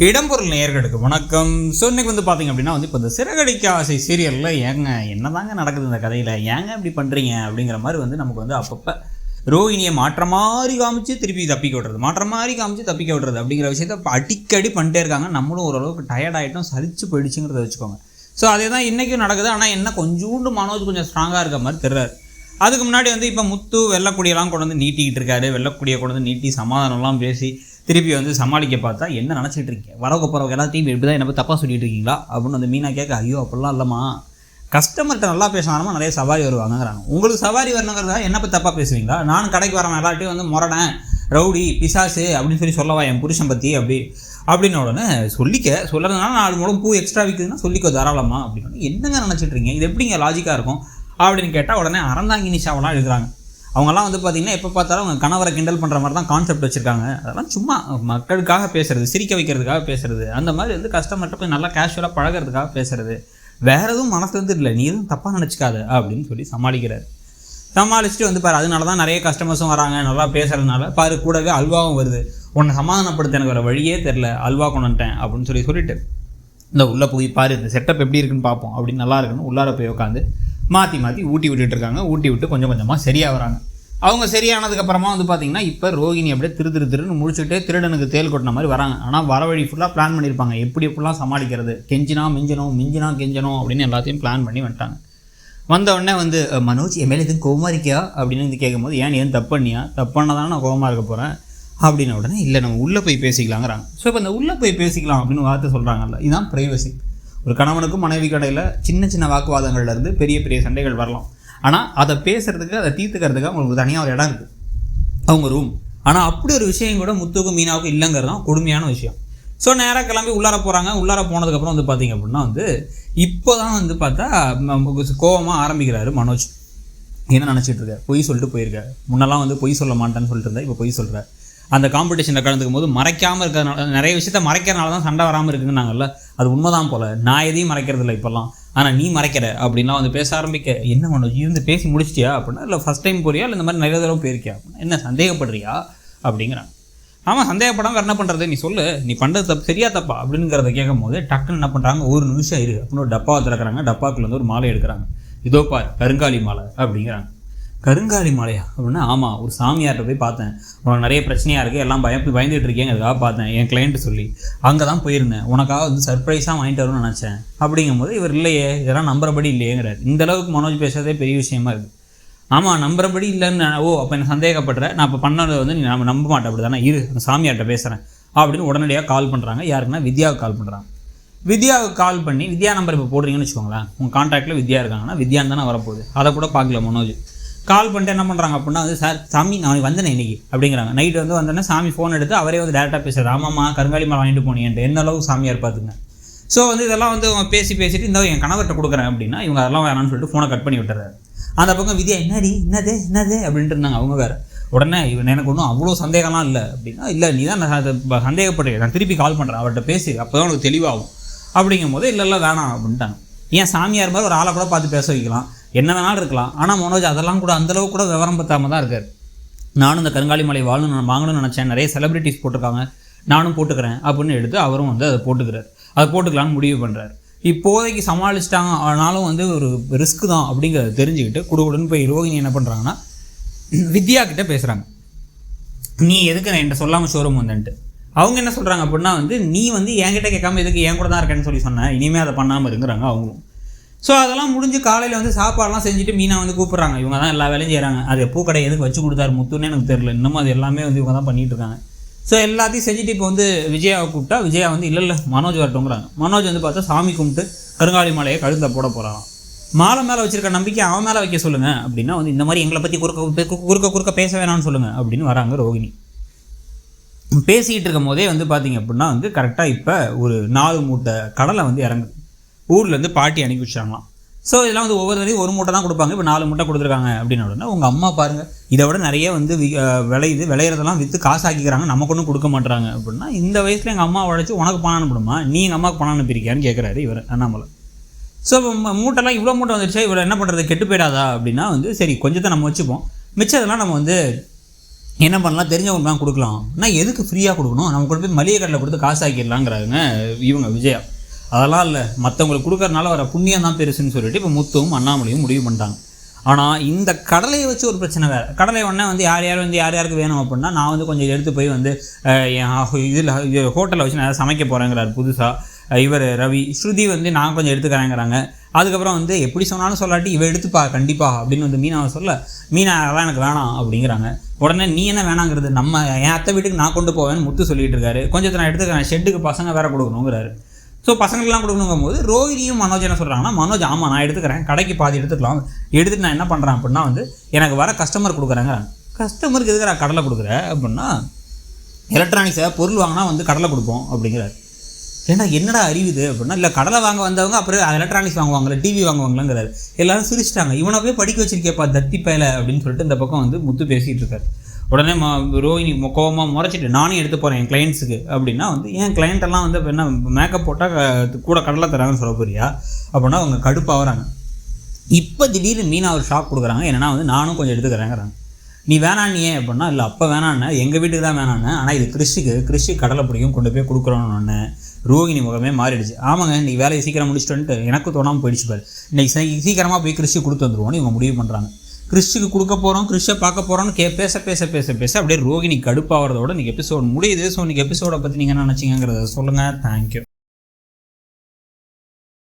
இடம்பொருள் நேயர்களுக்கு வணக்கம். ஸோ இன்றைக்கி பார்த்தீங்க அப்படின்னா இப்போ இந்த சிறகடிக்க ஆசை சீரியலில் ஏங்க என்னதாங்க நடக்குது இந்த கதையில், ஏங்க இப்படி பண்ணுறீங்க அப்படிங்கிற மாதிரி நமக்கு அப்பப்போ ரோஹிணியை மாற்ற மாதிரி காமிச்சு திருப்பி தப்பிக்க விடுறது, மாற்ற மாதிரி காமிச்சு தப்பிக்க விடுறது அப்படிங்கிற விஷயத்த இப்போ அடிக்கடி பண்ணிட்டே இருக்காங்க. நம்மளும் ஓரளவுக்கு டயர்டாகிட்டோம், சலிச்சு போயிடுச்சுங்கிறத வச்சுக்கோங்க. ஸோ அதே தான் இன்றைக்கும் நடக்குது. ஆனால் என்ன கொஞ்சோண்டு மனோஜ் கொஞ்சம் ஸ்ட்ராங்காக இருக்க மாதிரி தெரிறாரு. அதுக்கு முன்னாடி இப்போ முத்து வெள்ளக்குடியெல்லாம் கொண்டு வந்து நீட்டிக்கிட்டு இருக்காரு. வெள்ளக்குடியை கொண்டு வந்து நீட்டி சமாதானம்லாம் பேசி திருப்பி சமாளிக்க பார்த்தா என்ன நினச்சிட்டு இருக்கீங்க, வரவங்க போகிறவங்க எல்லாத்தையும் இப்படி தான் என்ன தப்பாக சொல்லிட்டு இருக்கீங்களா அப்படின்னு மீனா கேட்க, ஐயோ அப்படிலாம் இல்லைம்மா, கஸ்டமர்கிட்ட நல்லா பேசினாலுமா நிறைய சவாரி வருவாங்கங்கிறாங்க. உங்களுக்கு சவாரி வரணுங்கிறதா என்ன இப்போ தப்பாக பேசுவீங்களா? நானும் கடைக்கு வரேன் எல்லாட்டையும் முரடேன், ரவுடி, பிசாசு அப்படின்னு சொல்லவா என் புருஷன் பற்றி அப்படின்னு உடனே சொல்கிறதுனால 4 மூலம் பூ எக்ஸ்ட்ரா விற்குதுன்னா சொல்லிக்கோ தாராளமா அப்படின்னு. என்னங்க நினச்சிட்டு இருக்கீங்க, இது எப்படிங்க லாஜிக்காக இருக்கும் அப்படின்னு கேட்டால் உடனே அறந்தாங்கி நிஷாவெல்லாம் எழுதுறாங்க. அவங்கெல்லாம் பார்த்திங்கன்னா எப்போ பார்த்தாலும் அவங்க கணவரை கிண்டல் பண்ணுற மாதிரி தான் கான்செப்ட் வச்சுருக்காங்க. அதெல்லாம் சும்மா மக்களுக்காக பேசுகிறது, சிரிக்க வைக்கிறதுக்காக பேசுகிறது, அந்த மாதிரி கஸ்டமர்கிட்ட போய் நல்லா கேஷுவலாக பழகிறதுக்காக பேசுகிறது, வேறு எதுவும் மனசுலேருந்து இல்லை, நீ எதுவும் தப்பாக நினச்சிக்காத அப்படின்னு சொல்லி சமாளிக்கிறார். சமாளிச்சுட்டு பாரு, அதனால தான் நிறைய கஸ்டமர்ஸும் வராங்க, நல்லா பேசுகிறதுனால பாரு, கூடவே அல்வாவும் வருது, உன்னை சமாதானப்படுத்த எனக்கு வேறு வழியே தெரில, அல்வா கொண்டுட்டேன் அப்படின்னு சொல்லிட்டு இந்த உள்ளே போய் பாரு, இந்த செட்டப் எப்படி இருக்குன்னு பார்ப்போம் அப்படின்னு நல்லா இருக்குன்னு உள்ளார போய் உட்காந்து மாற்றி ஊட்டி விட்டுட்டுருக்காங்க. ஊட்டி விட்டு கொஞ்சம் கொஞ்சமாக சரியாக வராங்க. அவங்க சரியானதுக்கப்புறமா பார்த்திங்கன்னா இப்போ ரோஹிணி அப்படியே திருன்னு முடிச்சுட்டே திருடனுக்கு தேல் கொட்டின மாதிரி வராங்க. ஆனால் வர வழி ஃபுல்லாக பிளான் பண்ணியிருப்பாங்க, எப்படிலாம் சமாளிக்கிறது, கெஞ்சினா கெஞ்சணும் அப்படின்னு எல்லாத்தையும் பிளான் பண்ணி வந்துட்டாங்க. வந்தவுடனே மனோஜ் என் மேலே எதுவும் கோவமாக இருக்கியா அப்படின்னு கேட்கும்போது, ஏன் தப்பு பண்ணியா, தப்பு பண்ணதானே நான் கோவமாக இருக்க போகிறேன் அப்படின்ன உடனே, இல்லை நம்ம உள்ளே போய் பேசிக்கலாங்கிறாங்க. ஸோ இப்போ இந்த உள்ளே போய் பேசிக்கலாம் அப்படின்னு வார்த்தை சொல்கிறாங்கல்ல, இதுதான் ப்ரைவசி. ஒரு கணவனுக்கும் மனைவி கடையில் சின்ன வாக்குவாதங்கள்லேருந்து பெரிய சண்டைகள் வரலாம். ஆனால் அதை பேசுகிறதுக்கு, அதை தீர்த்துக்கிறதுக்கு அவங்களுக்கு தனியாக ஒரு இடம் இருக்குது, அவங்க ரூம். ஆனால் அப்படி ஒரு விஷயம் கூட முத்துக்கும் மீனாவுக்கும் இல்லைங்கிறது தான் கொடுமையான விஷயம். ஸோ நேராக கிளம்பி உள்ளார போகிறாங்க. உள்ளார போனதுக்கப்புறம் பார்த்திங்க அப்படின்னா இப்போ தான் பார்த்தா கோவமாக ஆரம்பிக்கிறாரு மனோஜ். என்ன நினச்சிட்டு இருக்க, பொய் சொல்லிட்டு போயிருக்க, முன்னெல்லாம் பொய் சொல்ல மாட்டேன்னு சொல்லிட்டு இருந்தா, இப்போ பொய் சொல்கிற. அந்த காம்படிஷனில் கலந்துக்கும் போது மறைக்காமல் இருக்கிறதுனால, நிறைய விஷயத்த மறைக்கிறனால தான் சண்டை வராமல் இருக்குன்னாங்கல்ல, அது உண்மைதான் போல். நான் எதையும் மறைக்கிறதில்ல இப்போல்லாம், ஆனால் நீ மறைக்கிற அப்படின்லாம் பேச ஆரம்பிக்க, என்ன மனோஜ் பேசி முடிச்சிட்டியா அப்படின்னா, இல்லை ஃபஸ்ட் டைம் போறியா, இல்லை இந்த மாதிரி நிறைய தடவை போயிருக்கியா அப்படின்னா, என்ன சந்தேகப்படுறியா அப்படிங்கிறாங்க. ஆமாம், சந்தேகப்படாமல் என்ன பண்ணுறது, நீ சொல்லு, நீ பண்ணுறது தப்பு சரியா தப்பா அப்படிங்கிறத கேட்கும் போது டக்குன்னு என்ன பண்ணுறாங்க, ஒரு நிமிஷம் இரு அப்படின்னு ஒரு டப்பாவை திறக்கிறாங்க. டப்பாக்குள்ள ஒரு மாலை எடுக்கிறாங்க. இதோ பார், கருங்காலி மாலை அப்படிங்கிறாங்க. கருங்காலி மாலையா அப்படின்னா, ஆமாம், ஒரு சாமியார்கிட்ட போய் பார்த்தேன், உனக்கு நிறைய பிரச்சனையாக இருக்குது, எல்லாம் பயந்துட்டு இருக்கேங்க, அதுக்காக பார்த்தேன், என் கிளைண்ட்டு சொல்லி அங்கே தான் போயிருந்தேன், உனக்காக சர்ப்ரைஸாக வாங்கிட்டு வரும்னு நினச்சேன் அப்படிங்கும்போது, இவர் இல்லையே, இதெல்லாம் நம்புறபடி இல்லையேங்கிறார். இந்த அளவுக்கு மனோஜ் பேசுறதே பெரிய விஷயமா இருக்குது. ஆமாம், நம்புறபடி இல்லைன்னு, ஓ அப்போ என்ன சந்தேகப்படுறேன், நான் இப்போ பண்ணது நீ நம்ப மாட்டேன் அப்படி தானே, இரு சாமியார்கிட்ட பேசுகிறேன் அப்படின்னு உடனடியாக கால் பண்ணுறாங்க. யாருக்குன்னா வித்யாவுக்கு கால் பண்ணுறாங்க. வித்யாவுக்கு கால் பண்ணி, வித்யா நம்பர் இப்போ போடுறீங்கன்னு வச்சுக்கோங்களேன், உங்கள் கான்டாக்டில் வித்யா இருக்காங்கன்னா வித்யான்னு தானே வரப்போகுது, அதை கூட பார்க்கல மனோஜ். கால் பண்ணிட்டு என்ன பண்ணுறாங்க அப்படின்னா, சார் சாமி நான் வந்தேன் இன்றைக்கி அப்படிங்கிறாங்க. நைட்டு வந்தோடனே சாமி ஃபோன் எடுத்து அவரே டேரெக்டாக பேசுகிறார். ஆமாம்மா, கருங்காலி மாலை வாங்கிட்டு போனீன்ட்டு என்ன அளவுக்கு சாமியார் பார்த்துங்க. ஸோ இதெல்லாம் அவங்க பேசிட்டு இந்த என் கணவர்கிட்ட கொடுக்குறேன் அப்படின்னா, இவங்க அதெல்லாம் வேணான்னு சொல்லிட்டு ஃபோனை கட் பண்ணி விட்டுறாரு. அந்த பக்கம் வித்யா என்னது அப்படின்ட்டு இருந்தாங்க அவங்க வேறு. உடனே எனக்கு ஒன்றும் அவ்வளோ சந்தேகம்லாம் இல்லை அப்படின்னா, இல்லை நீ தான் நான் சந்தேகப்படுறேன், நான் திருப்பி கால் பண்ணுறேன், அவர்கிட்ட பேசி அப்போ தான் உனக்கு தெளிவாகும் அப்படிங்கும் போது, இல்லை வேணாம் அப்படின்ட்டாங்க. ஏன் சாமியார் மாதிரி ஒரு ஆளை கூட பார்த்து பேச வைக்கலாம், என்ன வேணாலும் இருக்கலாம். ஆனால் மனோஜ் அதெல்லாம் கூட அந்தளவுக்கு கூட விவரம் பற்றாமல் தான் இருக்கார். நானும் இந்த கருங்காலி மலை வாங்கணும்னு நினச்சேன், நிறைய செலிபிரிட்டிஸ் போட்டிருக்காங்க, நானும் போட்டுக்கிறேன் அப்படின்னு எடுத்து அவரும் அதை போட்டுக்கிறார். அதை போட்டுக்கலான்னு முடிவு பண்ணுறாரு. இப்போதைக்கு சமாளிச்சிட்டாங்க, ஆனாலும் ஒரு ரிஸ்க்கு தான் அப்படிங்கிறத தெரிஞ்சுக்கிட்டு குடுகுடுன்னு போய் ரோஹிணி என்ன பண்ணுறாங்கன்னா, வித்யா கிட்டே பேசுகிறாங்க. நீ எதுக்கு நான் என்கிட்ட சொல்லாமல் ஷோரூம் வந்துன்ட்டு. அவங்க என்ன சொல்கிறாங்க அப்படின்னா, நீ என்கிட்ட கேட்காம எதுக்கு என் கூட தான் இருக்கேன்னு சொல்லி சொன்னேன், இனிமேல் அதை பண்ணாமல் இருக்கிறாங்க அவங்களும். ஸோ அதெல்லாம் முடிஞ்சு காலையில் சாப்பாடெல்லாம் செஞ்சுட்டு மீனா கூப்பிட்றாங்க. இவங்க தான் எல்லா வேலையும் செய்கிறாங்க. அது பூக்கடை எதுக்கு வச்சு கொடுத்தாரு முத்துன்னே எனக்கு தெரியல, இன்னமும் அது எல்லாமே இவங்க தான் பண்ணிகிட்டு இருக்காங்க. ஸோ எல்லாத்தையும் செஞ்சுட்டு இப்போ விஜயாவை கூப்பிட்டா, விஜயா இல்லை மனோஜ் வரட்டுங்கிறாங்க. மனோஜ் பார்த்தா சாமி கும்பிட்டு கருங்காலி மாலையை கழுத்தை போட போகிறாங்க. மாலை மேலே வச்சுருக்க நம்பிக்கை அவன் மேலே வைக்க சொல்லுங்கள் அப்படின்னா, இந்த மாதிரி எங்களை பற்றி குறுக்க பேச வேணாம்னு சொல்லுங்கள் அப்படின்னு வராங்க ரோஹிணி. பேசிக்கிட்டு இருக்கும் போதே பார்த்திங்க அப்படின்னா கரெக்டாக இப்போ ஒரு 4 மூட்டை கடலை இறங்குது. ஊர்லேருந்து பாட்டி அனுப்பி வச்சாங்களாம். ஸோ இதெல்லாம் ஒவ்வொரு தடவையும் 1 மூட்டை தான் கொடுப்பாங்க, இப்போ 4 மூட்டை கொடுத்துருக்காங்க அப்படின்னு உடனே, உங்கள் அம்மா பாருங்கள், இதை விட நிறைய விளையிறதெல்லாம் விற்று காசாக்கிக்கிறாங்க, நமக்கு ஒன்றும் கொடுக்க மாட்டுறாங்க அப்படின்னா, இந்த வயசில் எங்கள் அம்மா உழைச்சி உனக்கு பணம் அனுப்பிடுமா, நீ எங்கள் அம்மாவுக்கு பணம் அனுப்பியிருக்கியான்னு கேட்குறாரு இவர் அண்ணாமலை. ஸோ மூட்டைலாம் இவ்வளோ மூட்டை வந்துடுச்சா, இவ்வளோ என்ன பண்ணுறது, கெட்டு போயிடாதா அப்படின்னா, சரி கொஞ்சத்தை நம்ம வச்சுப்போம், மிச்சதெல்லாம் நம்ம என்ன பண்ணலாம், தெரிஞ்சவங்க தான் கொடுக்கலாம். ஆனால் எதுக்கு ஃப்ரீயாக கொடுக்கணும், நம்ம கொண்டு போய் மளிகை கடையில் கொடுத்து காசு ஆக்கிடலாங்கிறாங்க இவங்க விஜயா. அதெல்லாம் இல்லை, மற்றவங்களுக்கு கொடுக்கறதுனால வர புண்ணியம் தான் பெருசுன்னு சொல்லிட்டு இப்போ முத்துவும் அண்ணாமலையும் முடிவு பண்ணிட்டாங்க. ஆனால் இந்த கடலையை வச்சு ஒரு பிரச்சனை வேறு. கடலை ஒன்றே வந்து யார் யாருக்கு வேணும் அப்படின்னா, நான் வந்து கொஞ்சம் எடுத்து போய் வந்து இதில் ஹோட்டலில் வச்சு நான் சமைக்க போகிறேங்கிறார் புதுசாக இவர் ரவி. ஸ்ருதி வந்து நான் கொஞ்சம் எடுத்துக்கிறேங்கிறாங்க. அதுக்கப்புறம் வந்து எப்படி சொன்னாலும் சொல்லாட்டி இவ எடுத்துப்பா கண்டிப்பாக அப்படின்னு வந்து மீனாவை சொல்ல, மீனா அதெல்லாம் எனக்கு வேணாம் அப்படிங்கிறாங்க. உடனே நீ என்ன வேணாங்கிறது, நம்ம என் அத்தை வீட்டுக்கு நான் கொண்டு போவேன்னு முத்து சொல்லிட்டு இருக்காரு. கொஞ்சத்தை நான் எடுத்துக்கிறேன், ஷெட்டுக்கு பசங்க வேறு கொடுக்கணுங்கிறாரு. ஸோ பசங்களுக்குலாம் கொடுக்கணுங்கும் போது ரோஹினியும் மனோஜ் என்ன சொல்கிறாங்கன்னா, மனோஜ் ஆமாம் நான் எடுத்துக்கிறேன், கடைக்கு பாதி எடுத்துக்கலாம், எடுத்துகிட்டு நான் என்ன பண்ணுறேன் அப்படின்னா வந்து எனக்கு வர கஸ்டமர் கொடுக்குறாங்க. கஸ்டமருக்கு எதுக்கு நான் கடலை கொடுக்குறேன் அப்படின்னா, எலக்ட்ரானிக்ஸை பொருள் வாங்கினா வந்து கடலை கொடுப்போம் அப்படிங்கிறாரு. ஏன்னா என்னடா அறிவுது அப்படின்னா, இல்லை கடலை வாங்க வந்தவங்க அப்புறம் எலக்ட்ரானிக்ஸ் வாங்குவாங்களே, டிவி வாங்குவாங்களாங்கிறாரு. எல்லாரும் சிரிச்சிட்டாங்க. இவனை போய் படிக்க வச்சிருக்கேப்பா தத்தி பயல அப்படின்னு சொல்லிட்டு இந்த பக்கம் வந்து முத்து பேசிகிட்டு இருக்காரு. உடனே ரோஹினி கோவமாக முறைச்சிட்டு நானும் எடுத்து போகிறேன் என் கிளைண்ட்ஸுக்கு அப்படின்னா வந்து, என் கிளைண்ட்டெல்லாம் வந்து இப்போ என்ன மேக்கப் போட்டால் கூட கடலை தராங்கன்னு சொல்ல போறியா அப்படின்னா அவங்க கடுப்பாகிறாங்க. இப்போ திடீர்னு மீனா ஒரு ஷாக் கொடுக்குறாங்க. என்னென்னா வந்து நானும் கொஞ்சம் எடுத்துக்கிறேங்கிறாங்க. நீ வேணான்னு ஏன் அப்படின்னா, இல்லை அப்போ வேணான்னு எங்கள் வீட்டுக்கு தான் வேணான்னு, ஆனால் இது கிறிஷி கடலை பிடிக்கும் கொண்டு போய் கொடுக்குறோன்னு ரோஹினி முகமே மாறிடுச்சு. ஆமாங்க நீ வேலையை சீக்கிரம் முடிச்சுட்டு எனக்கு தோணாமல் போயிடுச்சு பாரு, இன்றைக்கி சீக்கிரமாக போய் கிறிஷி கொடுத்து வந்துடுவோன்னு இவங்க முடிவு பண்ணுறாங்க. கிறிஷுக்கு கொடுக்க போகிறோம், கிறிஷை பார்க்க போகிறோன்னு பேச அப்படியே ரோஹினி கடுப்பாகிறதோட இன்றைக்கி எபிசோட் முடியுது. ஸோ இன்றைக்கி எபிசோடை பற்றி நீங்கள் என்ன நினச்சிங்கிறத சொல்லுங்கள். தேங்க்யூ.